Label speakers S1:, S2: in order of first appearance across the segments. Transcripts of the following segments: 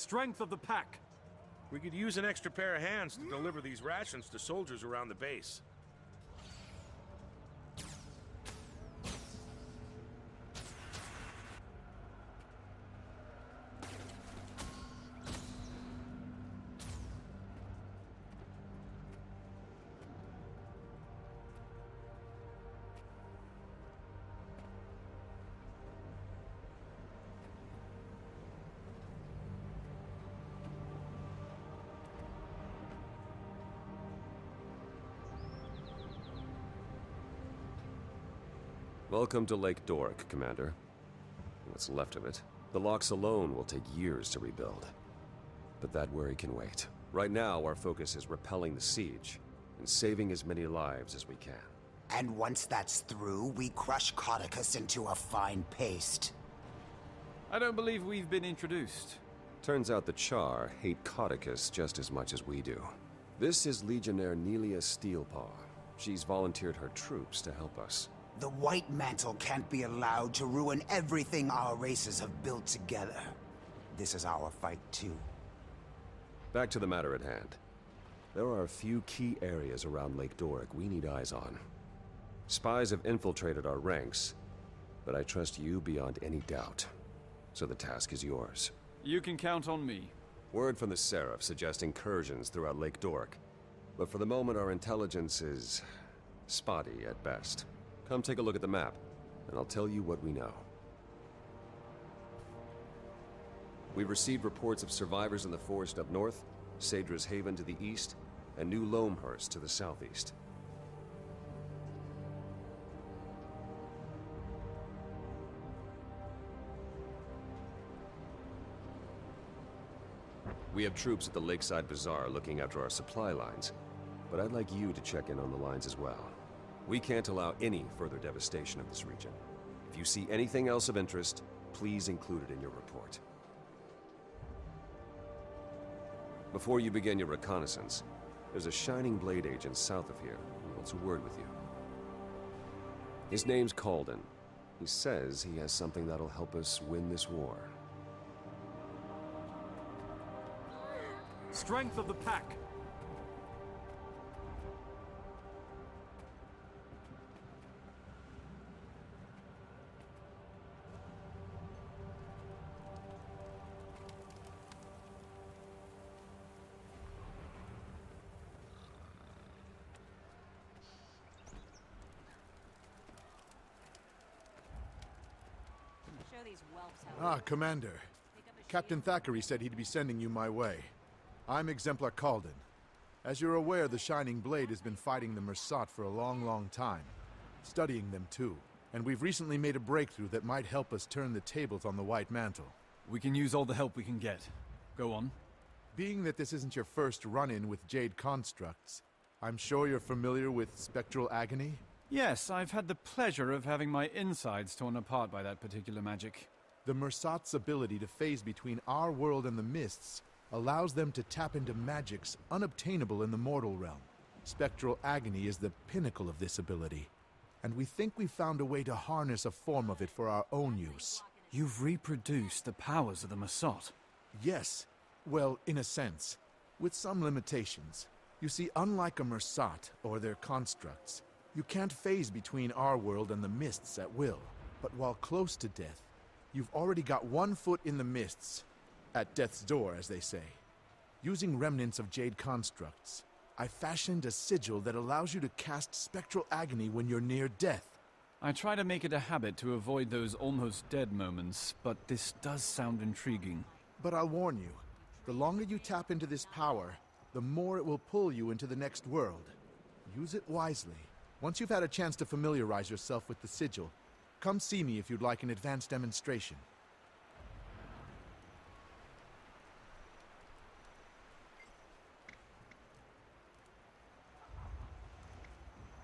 S1: Strength of the pack.
S2: We could use an extra pair of hands to deliver these rations to soldiers around the base.
S3: Welcome to Lake Doric, Commander. What's left of it. The locks alone will take years to rebuild. But that worry can wait. Right now, our focus is repelling the siege and saving as many lives as we can.
S4: And once that's through, we crush Codicus into a fine paste.
S1: I don't believe we've been introduced.
S3: Turns out the Char hate Codicus just as much as we do. This is Legionnaire Nelia Steelpaw. She's volunteered her troops to help us.
S4: The White Mantle can't be allowed to ruin everything our races have built together. This is our fight, too.
S3: Back to the matter at hand. There are a few key areas around Lake Doric we need eyes on. Spies have infiltrated our ranks, but I trust you beyond any doubt. So the task is yours.
S1: You can count on me.
S3: Word from the Seraph suggests incursions throughout Lake Doric. But for the moment, our intelligence is spotty at best. Come take a look at the map, and I'll tell you what we know. We've received reports of survivors in the forest up north, Sadra's Haven to the east, and New Loamhurst to the southeast. We have troops at the Lakeside Bazaar looking after our supply lines, but I'd like you to check in on the lines as well. We can't allow any further devastation of this region. If you see anything else of interest, please include it in your report. Before you begin your reconnaissance, there's a Shining Blade agent south of here who wants a word with you. His name's Calden. He says he has something that'll help us win this war.
S1: Strength of the pack.
S5: Commander. Captain Thackeray said he'd be sending you my way. I'm Exemplar Calden. As you're aware, the Shining Blade has been fighting the Mersat for a long time. Studying them too. And we've recently made a breakthrough that might help us turn the tables on the White Mantle.
S1: We can use all the help we can get. Go on.
S5: Being that this isn't your first run-in with Jade Constructs, I'm sure you're familiar with Spectral Agony?
S1: Yes, I've had the pleasure of having my insides torn apart by that particular magic.
S5: The Mersat's ability to phase between our world and the Mists allows them to tap into magics unobtainable in the mortal realm. Spectral Agony is the pinnacle of this ability, and we think we've found a way to harness a form of it for our own use.
S1: You've reproduced the powers of the Mersat.
S5: Yes. Well, in a sense. With some limitations. You see, unlike a Mersat or their constructs, you can't phase between our world and the Mists at will. But while close to death, you've already got one foot in the Mists. At death's door, as they say. Using remnants of Jade Constructs, I fashioned a sigil that allows you to cast Spectral Agony when you're near death.
S1: I try to make it a habit to avoid those almost dead moments, but this does sound intriguing.
S5: But I'll warn you, the longer you tap into this power, the more it will pull you into the next world. Use it wisely. Once you've had a chance to familiarize yourself with the sigil, come see me if you'd like an advanced demonstration.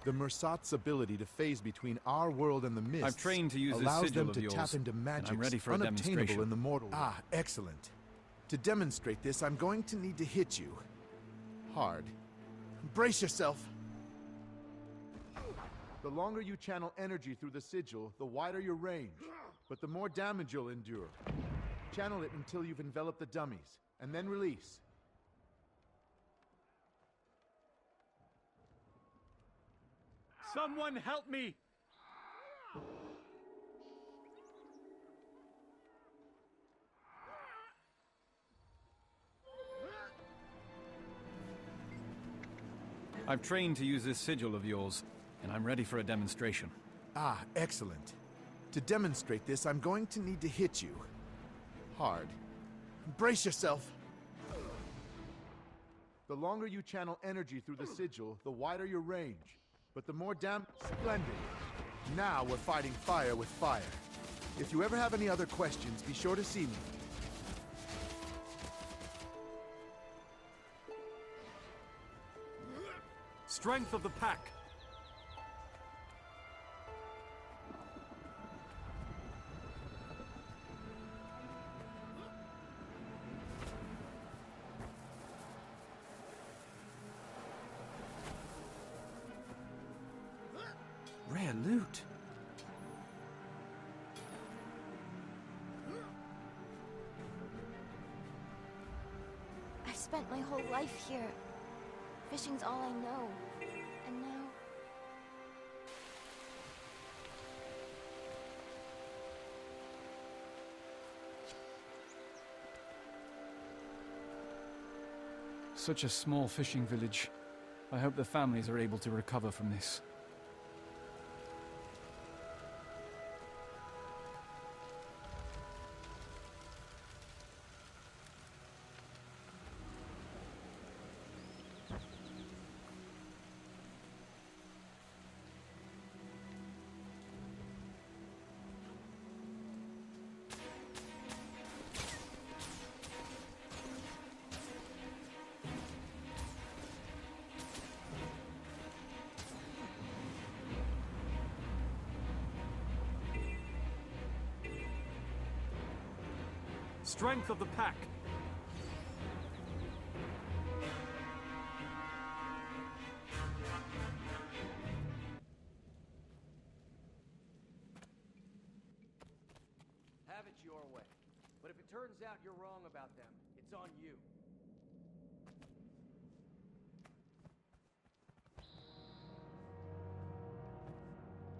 S5: The Mersat's ability to phase between our world and the Mists
S1: I've trained to use this
S5: allows
S1: sigil
S5: them
S1: of
S5: to
S1: yours,
S5: tap into
S1: and
S5: magics
S1: I'm ready for a
S5: unobtainable
S1: demonstration.
S5: in the mortal realm. Ah, excellent. To demonstrate this, I'm going to need to hit you. Hard. Brace yourself! The longer you channel energy through the sigil, the wider your range, but the more damage you'll endure. Channel it until you've enveloped the dummies, and then release.
S1: Someone help me! I've trained to use this sigil of yours, and I'm ready for a demonstration.
S5: Ah, excellent. To demonstrate this, I'm going to need to hit you. Hard. Brace yourself! The longer you channel energy through the sigil, the wider your range. But the more Splendid! Now we're fighting fire with fire. If you ever have any other questions, be sure to see me.
S1: Strength of the pack! Rare loot.
S6: I spent my whole life here. Fishing's all I know. And now...
S1: Such a small fishing village. I hope the families are able to recover from this. Strength of the pack.
S7: Have it your way. But if it turns out you're wrong about them, it's on you.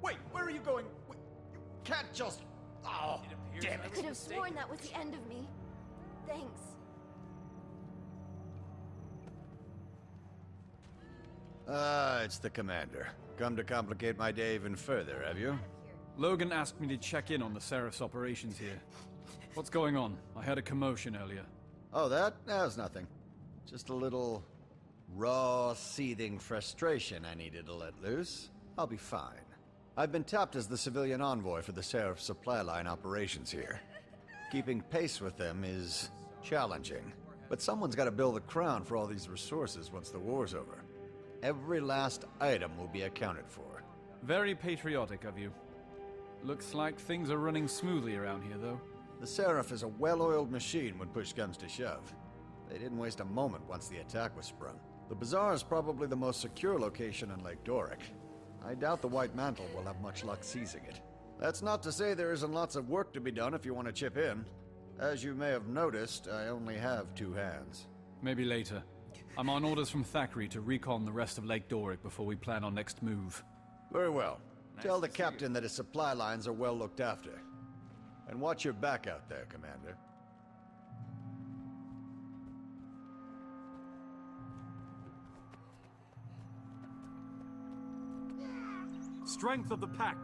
S8: Wait, where are you going? Wait, you can't just... Oh, damn
S6: I
S8: it.
S6: could have sworn that was the end of me. Thanks.
S8: It's the commander. Come to complicate my day even further, have you?
S1: Logan asked me to check in on the Seraph's operations here. What's going on? I heard a commotion earlier.
S8: Oh, that? That's nothing. Just a little raw, seething frustration I needed to let loose. I'll be fine. I've been tapped as the civilian envoy for the Seraph supply line operations here. Keeping pace with them is challenging, but someone's got to build the crown for all these resources once the war's over. Every last item will be accounted for.
S1: Very patriotic of you. Looks like things are running smoothly around here, though.
S8: The Seraph is a well-oiled machine when push comes to shove. They didn't waste a moment once the attack was sprung. The Bazaar is probably the most secure location in Lake Doric. I doubt the White Mantle will have much luck seizing it. That's not to say there isn't lots of work to be done if you want to chip in. As you may have noticed, I only have 2 hands.
S1: Maybe later. I'm on orders from Thackeray to recon the rest of Lake Doric before we plan our next move.
S8: Very well. Tell the captain that his supply lines are well looked after. And watch your back out there, Commander.
S1: Strength of the pack.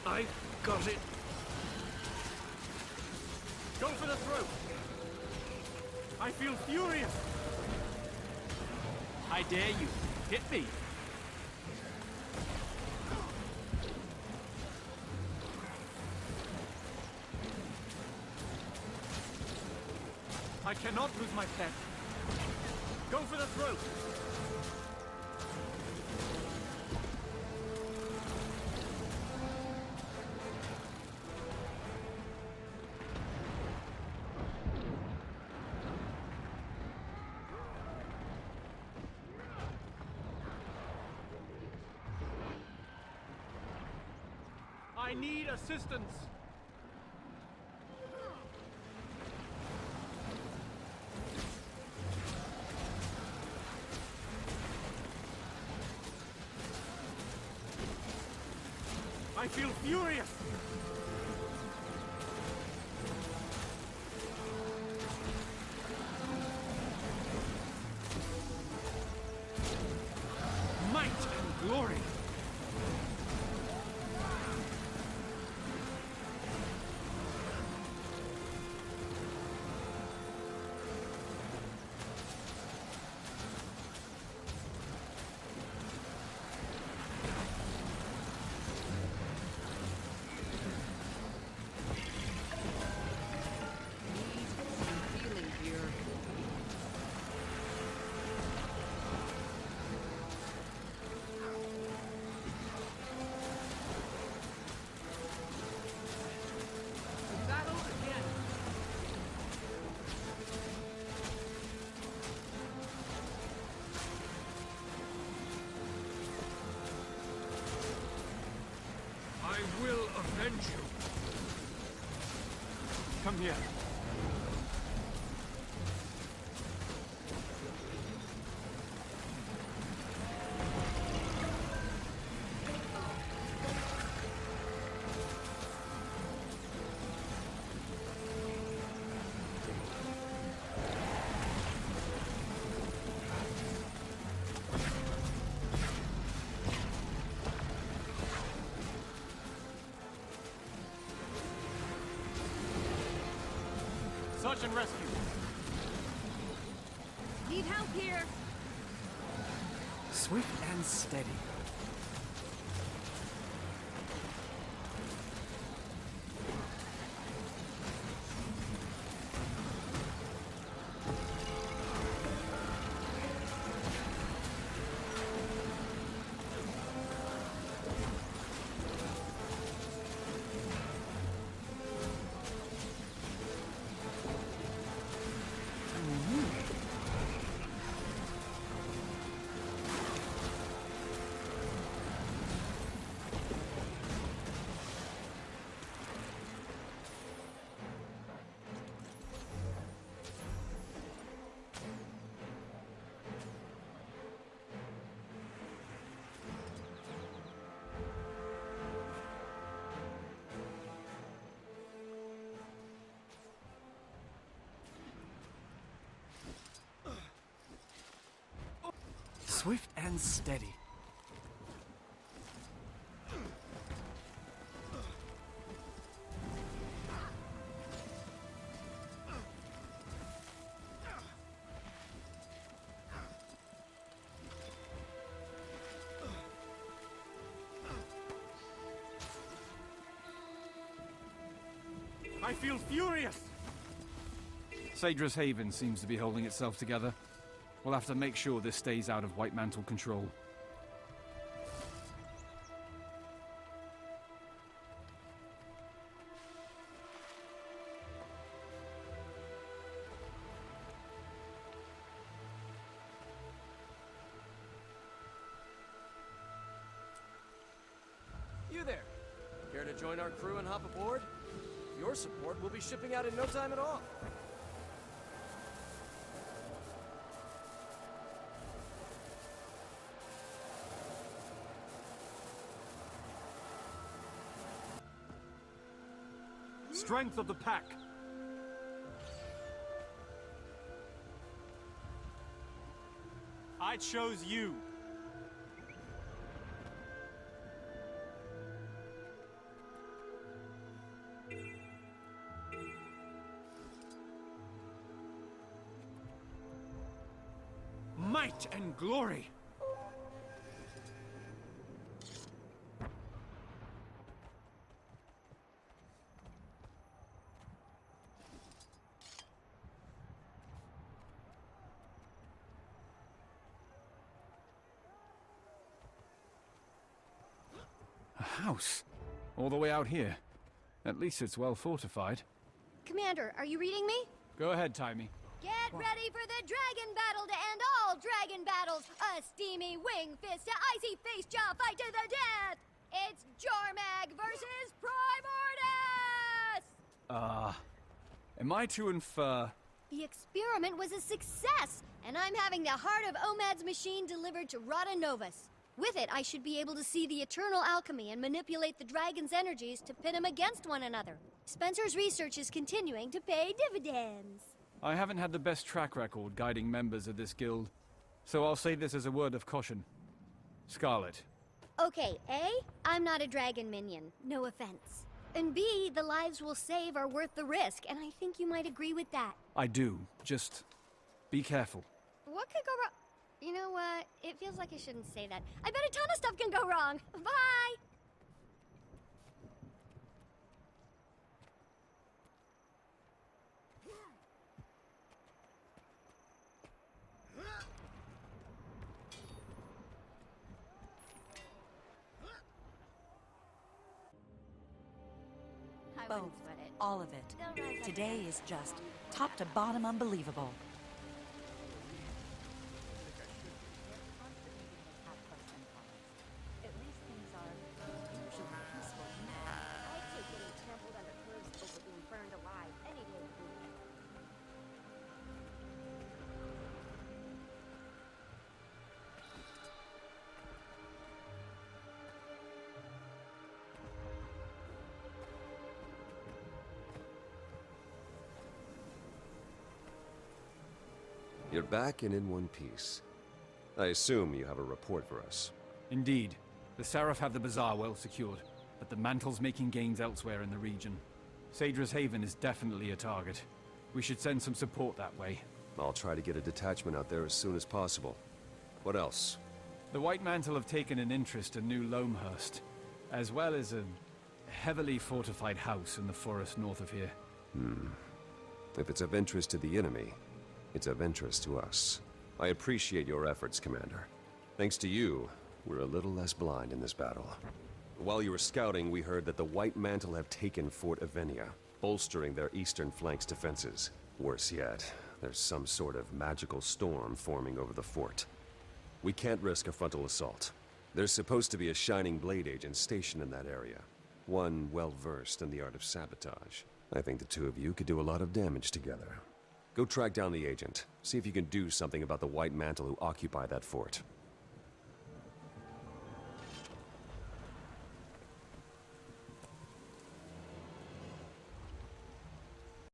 S2: I got it.
S1: Go for the throat. I feel furious. I dare you. Hit me. I cannot lose my pet. Go for the throat.
S7: I need assistance! I feel furious! Might and glory!
S9: Feeling here.
S7: Battle again! I will avenge you! Come here. Search and rescue.
S9: Need help here.
S1: Swift and steady. Swift and steady.
S7: I feel furious!
S1: Sadra's Haven seems to be holding itself together. We'll have to make sure this stays out of White Mantle control.
S7: You there! Care to join our crew and hop aboard? Your support will be shipping out in no time at all. Strength of the pack. I chose you. Might and glory.
S1: A house? All the way out here. At least it's well fortified.
S6: Commander, are you reading me?
S1: Go ahead, Timey.
S6: Get ready for the dragon battle to end all dragon battles! A steamy wing fist to icy face jaw fight to the death! It's Jormag versus
S1: Am I to infer...
S10: The experiment was a success, and I'm having the heart of Omad's machine delivered to Rada Novus. With it, I should be able to see the eternal alchemy and manipulate the dragon's energies to pit them against one another. Spencer's research is continuing to pay dividends.
S1: I haven't had the best track record guiding members of this guild, so I'll say this as a word of caution. Scarlet.
S10: Okay, A, I'm not a dragon minion, no offense. And B, the lives we'll save are worth the risk, and I think you might agree with that.
S1: I do. Just be careful.
S10: What could go wrong? You know what? It feels like I shouldn't say that. I bet a ton of stuff can go wrong. Bye!
S11: Both. All of it. Today is just top to bottom unbelievable.
S3: You're back and in one piece. I assume you have a report for us.
S1: Indeed. The Seraph have the bazaar well secured, but the Mantle's making gains elsewhere in the region. Sadra's Haven is definitely a target. We should send some support that way.
S3: I'll try to get a detachment out there as soon as possible. What else?
S1: The White Mantle have taken an interest in New Loamhurst, as well as a heavily fortified house in the forest north of here.
S3: If it's of interest to the enemy, it's of interest to us. I appreciate your efforts, Commander. Thanks to you, we're a little less blind in this battle. While you were scouting, we heard that the White Mantle have taken Fort Avenia, bolstering their eastern flank's defenses. Worse yet, there's some sort of magical storm forming over the fort. We can't risk a frontal assault. There's supposed to be a Shining Blade agent stationed in that area. One well-versed in the art of sabotage. I think the two of you could do a lot of damage together. Go track down the agent. See if you can do something about the White Mantle who occupy that fort.